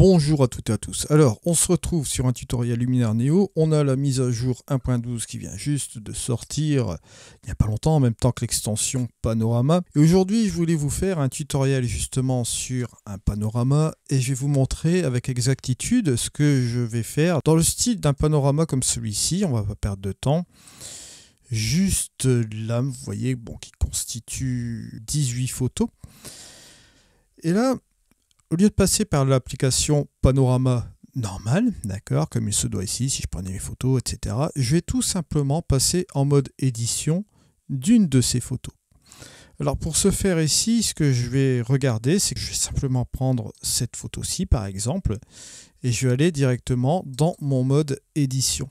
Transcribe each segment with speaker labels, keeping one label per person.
Speaker 1: Bonjour à toutes et à tous. Alors, on se retrouve sur un tutoriel Luminaire Neo. On a la mise à jour 1.12 qui vient juste de sortir il n'y a pas longtemps, en même temps que l'extension Panorama. Et aujourd'hui, je voulais vous faire un tutoriel justement sur un panorama et je vais vous montrer avec exactitude ce que je vais faire dans le style d'un panorama comme celui-ci. On va pas perdre de temps. Juste là, vous voyez, bon, qui constitue 18 photos. Et là, au lieu de passer par l'application Panorama normale, d'accord, comme il se doit ici, si je prenais mes photos, etc., je vais tout simplement passer en mode édition d'une de ces photos. Alors pour ce faire ici, ce que je vais regarder, c'est que je vais simplement prendre cette photo-ci, par exemple, et je vais aller directement dans mon mode édition.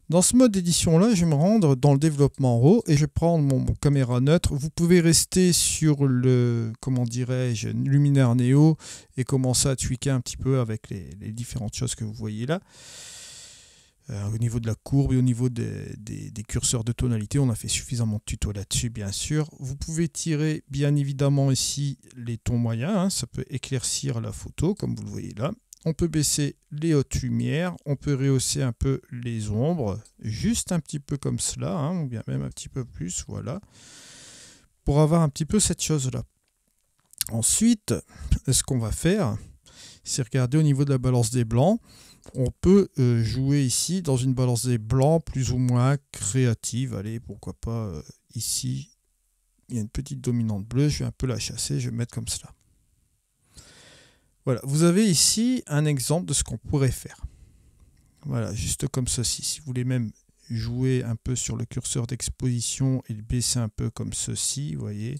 Speaker 1: Dans ce mode d'édition-là, je vais me rendre dans le développement RAW et je vais prendre mon caméra neutre. Vous pouvez rester sur le, comment dirais-je, Luminaire Neo et commencer à tweaker un petit peu avec les différentes choses que vous voyez là. Au niveau de la courbe et au niveau des curseurs de tonalité, on a fait suffisamment de tutos là-dessus, bien sûr. Vous pouvez tirer, bien évidemment, ici les tons moyens. Hein, ça peut éclaircir la photo, comme vous le voyez là. On peut baisser les hautes lumières, on peut rehausser un peu les ombres, juste un petit peu comme cela, hein, ou bien même un petit peu plus, voilà, pour avoir un petit peu cette chose-là. Ensuite, ce qu'on va faire, c'est regarder au niveau de la balance des blancs. On peut jouer ici dans une balance des blancs plus ou moins créative. Allez, pourquoi pas ici, il y a une petite dominante bleue, je vais un peu la chasser, je vais mettre comme cela. Voilà, vous avez ici un exemple de ce qu'on pourrait faire. Voilà, juste comme ceci. Si vous voulez même jouer un peu sur le curseur d'exposition et le baisser un peu comme ceci, vous voyez,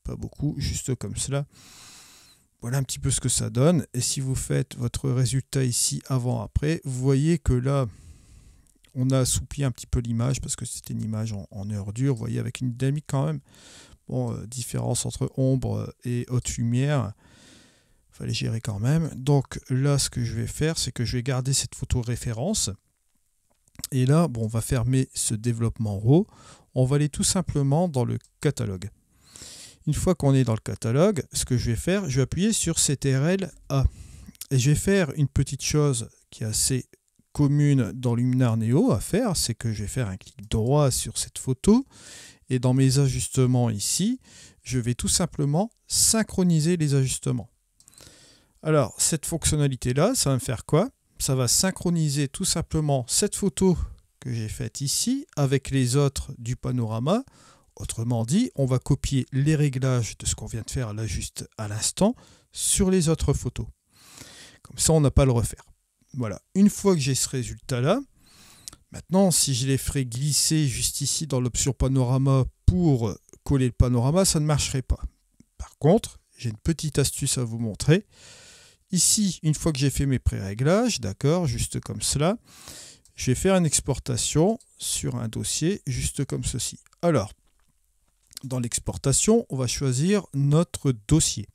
Speaker 1: pas beaucoup, juste comme cela. Voilà un petit peu ce que ça donne. Et si vous faites votre résultat ici avant-après, vous voyez que là, on a assoupli un petit peu l'image parce que c'était une image en heure dure, vous voyez, avec une dynamique quand même. Bon, différence entre ombre et haute lumière. Il fallait gérer quand même. Donc là, ce que je vais faire, c'est que je vais garder cette photo référence. Et là, bon, on va fermer ce développement RAW. On va aller tout simplement dans le catalogue. Une fois qu'on est dans le catalogue, ce que je vais faire, je vais appuyer sur CTRL A. Et je vais faire une petite chose qui est assez commune dans Luminaire Neo à faire, c'est que je vais faire un clic droit sur cette photo. Et dans mes ajustements ici, je vais tout simplement synchroniser les ajustements. Alors, cette fonctionnalité-là, ça va me faire quoi? Ça va synchroniser tout simplement cette photo que j'ai faite ici avec les autres du panorama. Autrement dit, on va copier les réglages de ce qu'on vient de faire là juste à l'instant sur les autres photos. Comme ça, on n'a pas à le refaire. Voilà. Une fois que j'ai ce résultat-là, maintenant, si je les ferais glisser juste ici dans l'option panorama pour coller le panorama, ça ne marcherait pas. Par contre, j'ai une petite astuce à vous montrer. Ici, une fois que j'ai fait mes pré-réglages, d'accord, juste comme cela, je vais faire une exportation sur un dossier, juste comme ceci. Alors, dans l'exportation, on va choisir notre dossier.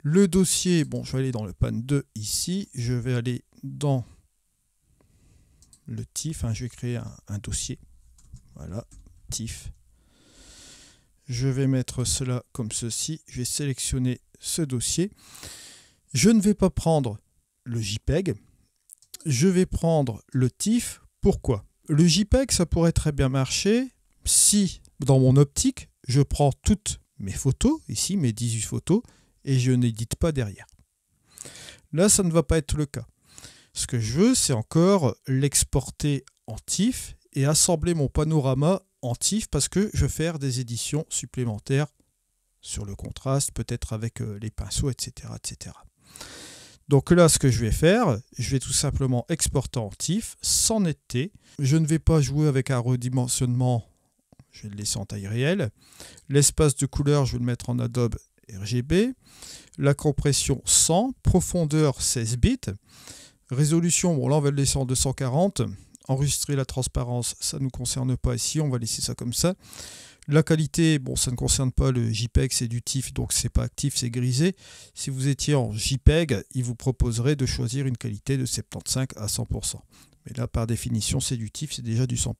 Speaker 1: Le dossier, bon, je vais aller dans le pan 2 ici, je vais aller dans le TIFF, hein, je vais créer un dossier. Voilà, TIFF. Je vais mettre cela comme ceci, je vais sélectionner ce dossier. Je ne vais pas prendre le JPEG, je vais prendre le TIFF. Pourquoi? Le JPEG, ça pourrait très bien marcher si, dans mon optique, je prends toutes mes photos, ici mes 18 photos, et je n'édite pas derrière. Là, ça ne va pas être le cas. Ce que je veux, c'est encore l'exporter en TIFF et assembler mon panorama en TIFF parce que je vais faire des éditions supplémentaires sur le contraste, peut-être avec les pinceaux, etc., etc. Donc là, ce que je vais faire, je vais tout simplement exporter en TIFF sans netteté. Je ne vais pas jouer avec un redimensionnement, je vais le laisser en taille réelle. L'espace de couleur, je vais le mettre en Adobe RGB. La compression 100, profondeur 16 bits. Résolution, bon là on va le laisser en 240. Enregistrer la transparence, ça ne nous concerne pas ici, on va laisser ça comme ça. La qualité, bon, ça ne concerne pas le JPEG, c'est du TIFF, donc c'est pas actif, c'est grisé. Si vous étiez en JPEG, il vous proposerait de choisir une qualité de 75 à 100%. Mais là, par définition, c'est du TIFF, c'est déjà du 100%.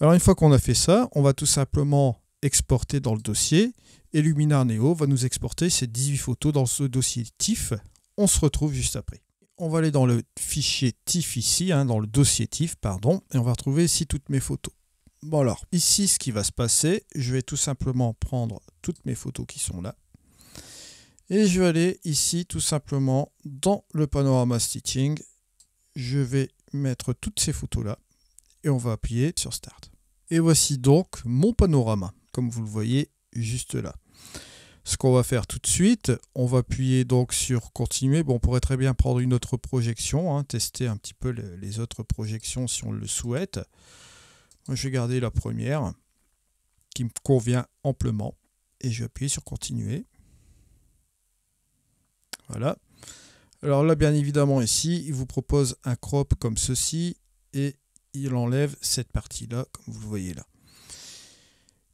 Speaker 1: Alors, une fois qu'on a fait ça, on va tout simplement exporter dans le dossier. Et Luminaire Neo va nous exporter ces 18 photos dans ce dossier TIFF on se retrouve juste après. On va aller dans le fichier TIFF ici, dans le dossier TIFF, pardon, et on va retrouver ici toutes mes photos. Bon alors, ici ce qui va se passer, je vais tout simplement prendre toutes mes photos qui sont là, et je vais aller ici tout simplement dans le panorama stitching, je vais mettre toutes ces photos là, et on va appuyer sur Start. Et voici donc mon panorama, comme vous le voyez juste là. Ce qu'on va faire tout de suite, on va appuyer donc sur continuer. Bon, on pourrait très bien prendre une autre projection, tester un petit peu les autres projections si on le souhaite. Moi, je vais garder la première qui me convient amplement et je vais appuyer sur continuer. Voilà. Alors là, bien évidemment, ici, il vous propose un crop comme ceci et il enlève cette partie-là, comme vous le voyez là.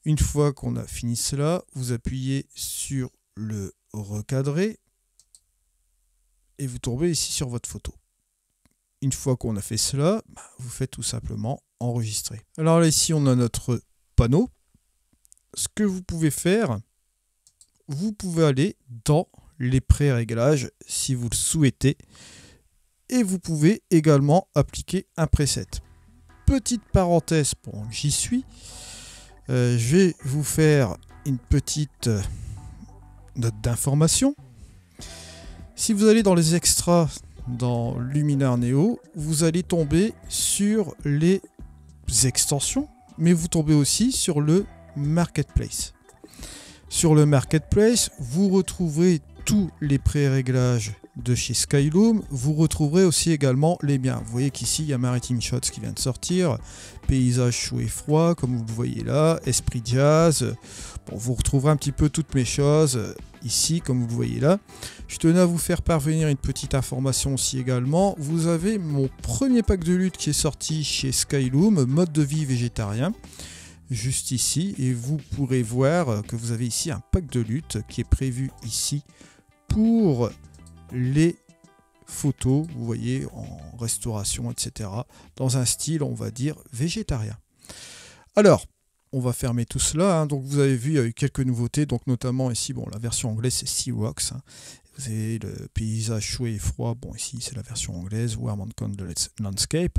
Speaker 1: Une fois qu'on a fini cela, vous appuyez sur le recadrer et vous tombez ici sur votre photo. Une fois qu'on a fait cela, vous faites tout simplement enregistrer. Alors là, ici, on a notre panneau. Ce que vous pouvez faire, vous pouvez aller dans les pré-réglages si vous le souhaitez et vous pouvez également appliquer un preset. Petite parenthèse pendant que j'y suis. Je vais vous faire une petite note d'information. Si vous allez dans les extras dans Luminar Neo, vous allez tomber sur les extensions, mais vous tombez aussi sur le Marketplace. Sur le Marketplace, vous retrouverez tous les pré-réglages de chez Skyloom. Vous retrouverez aussi également les miens. Vous voyez qu'ici, il y a Maritime Shots qui vient de sortir, Paysage chaud et froid, comme vous le voyez là, Esprit Jazz. Bon, vous retrouverez un petit peu toutes mes choses ici, comme vous le voyez là. Je tenais à vous faire parvenir une petite information aussi également. Vous avez mon premier pack de lutte qui est sorti chez Skyloom, mode de vie végétarien, juste ici. Et vous pourrez voir que vous avez ici un pack de lutte qui est prévu ici pour les photos, vous voyez, en restauration, etc. Dans un style, on va dire, végétarien. Alors, on va fermer tout cela. Donc, vous avez vu, il y a eu quelques nouveautés. Donc, notamment ici, bon, la version anglaise, c'est Sea Rocks. Vous avez le paysage chaud et froid. Bon, ici, c'est la version anglaise, Warm and Cold Landscape.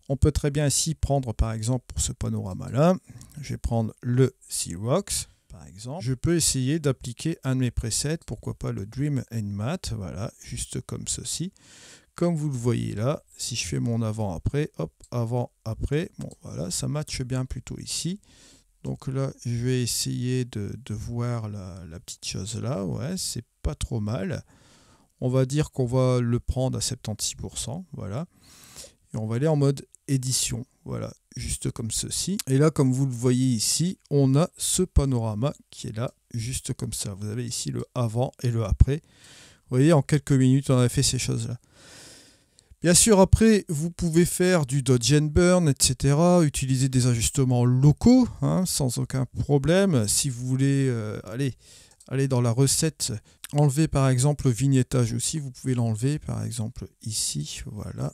Speaker 1: On peut très bien ici prendre, par exemple, pour ce panorama-là, je vais prendre le Sea Rocks. Par exemple, je peux essayer d'appliquer un de mes presets, pourquoi pas le Dream and Matte, voilà, juste comme ceci. Comme vous le voyez là, si je fais mon avant-après, hop, avant-après, bon voilà, ça matche bien plutôt ici. Donc là, je vais essayer de voir la petite chose là, ouais, c'est pas trop mal. On va dire qu'on va le prendre à 76%, voilà. Et on va aller en mode édition, voilà, juste comme ceci. Et là, comme vous le voyez ici, on a ce panorama qui est là, juste comme ça. Vous avez ici le avant et le après. Vous voyez, en quelques minutes, on a fait ces choses-là. Bien sûr, après, vous pouvez faire du dodge and burn, etc. Utiliser des ajustements locaux, sans aucun problème. Si vous voulez aller dans la recette, enlever par exemple le vignettage aussi, vous pouvez l'enlever par exemple ici, voilà.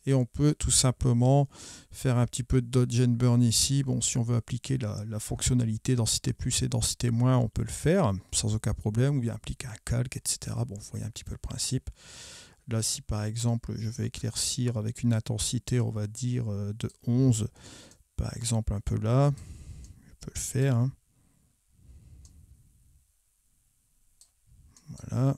Speaker 1: Et on peut tout simplement faire un petit peu de dodge and burn ici. Bon, si on veut appliquer la fonctionnalité densité plus et densité moins, on peut le faire sans aucun problème, ou bien appliquer un calque, etc. Bon, vous voyez un petit peu le principe. Là, si par exemple, je vais éclaircir avec une intensité, on va dire, de 11, par exemple, un peu là, je peux le faire. Voilà.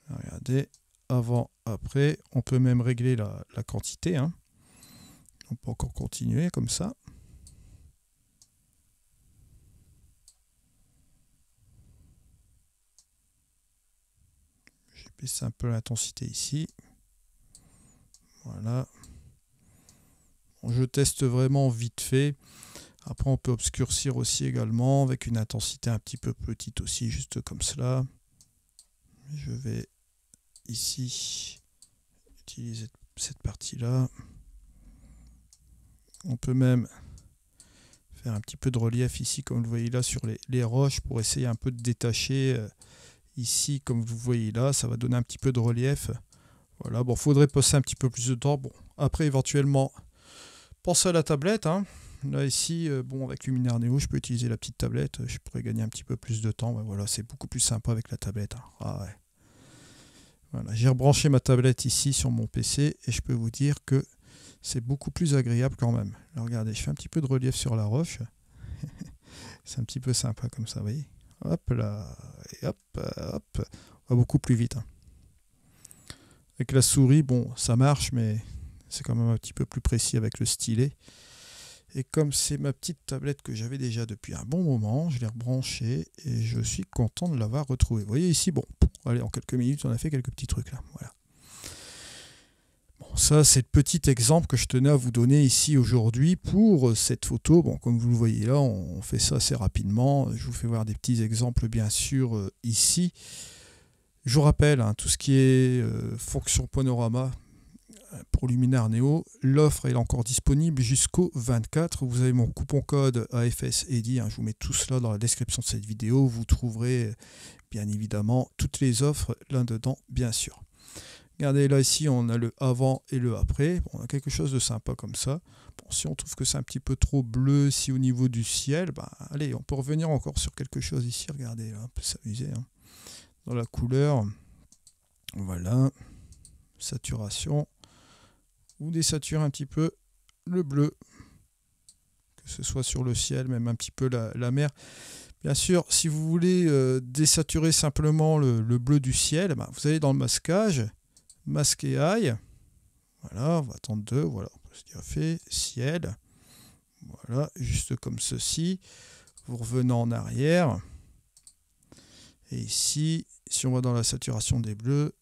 Speaker 1: Regardez. Avant, après, on peut même régler la quantité. On peut encore continuer comme ça. J'ai baissé un peu l'intensité ici. Voilà. Bon, je teste vraiment vite fait. Après, on peut obscurcir aussi également avec une intensité un petit peu petite aussi, juste comme cela. Je vais ici utiliser cette partie-là. On peut même faire un petit peu de relief ici, comme vous voyez là, sur les roches, pour essayer un peu de détacher ici, comme vous voyez là, ça va donner un petit peu de relief. Voilà, bon, faudrait passer un petit peu plus de temps. Bon, après, éventuellement, pensez à la tablette, Là ici, bon, avec Luminaire Neo, je peux utiliser la petite tablette, je pourrais gagner un petit peu plus de temps. Ouais, voilà, c'est beaucoup plus sympa avec la tablette. Hein. Ah ouais. Voilà, j'ai rebranché ma tablette ici sur mon PC et je peux vous dire que c'est beaucoup plus agréable quand même. Là, regardez, je fais un petit peu de relief sur la roche. C'est un petit peu sympa comme ça, vous voyez. Hop là, et hop, hop, on va beaucoup plus vite. Hein. Avec la souris, bon, ça marche, mais c'est quand même un petit peu plus précis avec le stylet. Et comme c'est ma petite tablette que j'avais déjà depuis un bon moment, je l'ai rebranchée et je suis content de l'avoir retrouvée. Vous voyez ici, bon, allez, en quelques minutes, on a fait quelques petits trucs là. Voilà. Bon, ça, c'est le petit exemple que je tenais à vous donner ici aujourd'hui pour cette photo. Bon, comme vous le voyez là, on fait ça assez rapidement. Je vous fais voir des petits exemples, bien sûr, ici. Je vous rappelle, hein, tout ce qui est fonction panorama, pour Luminaire Neo, l'offre est encore disponible jusqu'au 24. Vous avez mon coupon code AFS Eddy, hein, je vous mets tout cela dans la description de cette vidéo. Vous trouverez bien évidemment toutes les offres là-dedans, bien sûr. Regardez là ici, on a le avant et le après. Bon, on a quelque chose de sympa comme ça. Bon, si on trouve que c'est un petit peu trop bleu, si au niveau du ciel, bah, allez, on peut revenir encore sur quelque chose ici. Regardez, là, on peut s'amuser. Hein. Dans la couleur, voilà, saturation. Ou désaturer un petit peu le bleu, que ce soit sur le ciel, même un petit peu la mer. Bien sûr, si vous voulez désaturer simplement le bleu du ciel, ben, vous allez dans le masquage, masque et high. Voilà, on va attendre 2, voilà, c'est déjà fait, ciel. Voilà, juste comme ceci. Vous revenez en arrière. Et ici, si on va dans la saturation des bleus,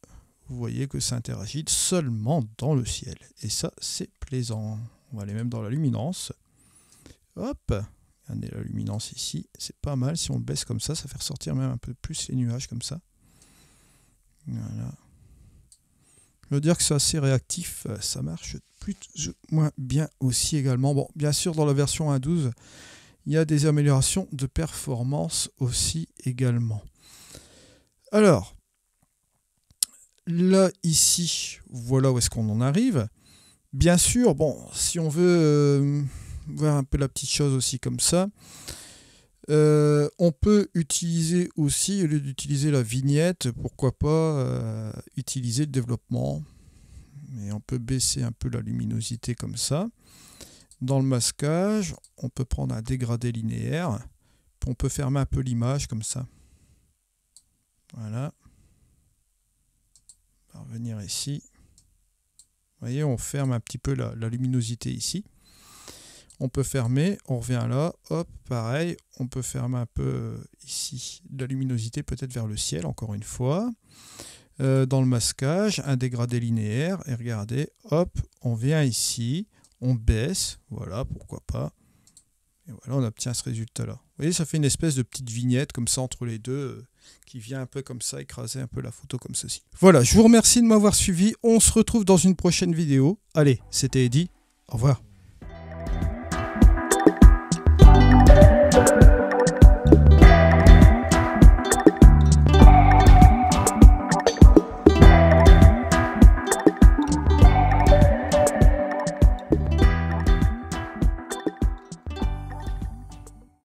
Speaker 1: vous voyez que ça interagit seulement dans le ciel. Et ça, c'est plaisant. On va aller même dans la luminance. Hop, regardez la luminance ici. C'est pas mal. Si on le baisse comme ça fait ressortir même un peu plus les nuages comme ça. Voilà. Je veux dire que c'est assez réactif. Ça marche plus ou moins bien aussi également. Bon, bien sûr, dans la version 1.12, il y a des améliorations de performance aussi également. Alors, là, ici, voilà où est-ce qu'on en arrive. Bien sûr, bon, si on veut voir un peu la petite chose aussi comme ça, on peut utiliser aussi, au lieu d'utiliser la vignette, pourquoi pas utiliser le développement. Et on peut baisser un peu la luminosité comme ça. Dans le masquage, on peut prendre un dégradé linéaire. On peut fermer un peu l'image comme ça. Voilà. On va revenir ici. Vous voyez, on ferme un petit peu la luminosité ici. On peut fermer, on revient là, hop, pareil, on peut fermer un peu ici la luminosité peut-être vers le ciel, encore une fois. Dans le masquage, un dégradé linéaire, et regardez, hop, on vient ici, on baisse, voilà, pourquoi pas. Et voilà, on obtient ce résultat-là. Vous voyez, ça fait une espèce de petite vignette comme ça entre les deux, qui vient un peu comme ça, écraser un peu la photo comme ceci. Voilà, je vous remercie de m'avoir suivi. On se retrouve dans une prochaine vidéo. Allez, c'était Eddy. Au revoir.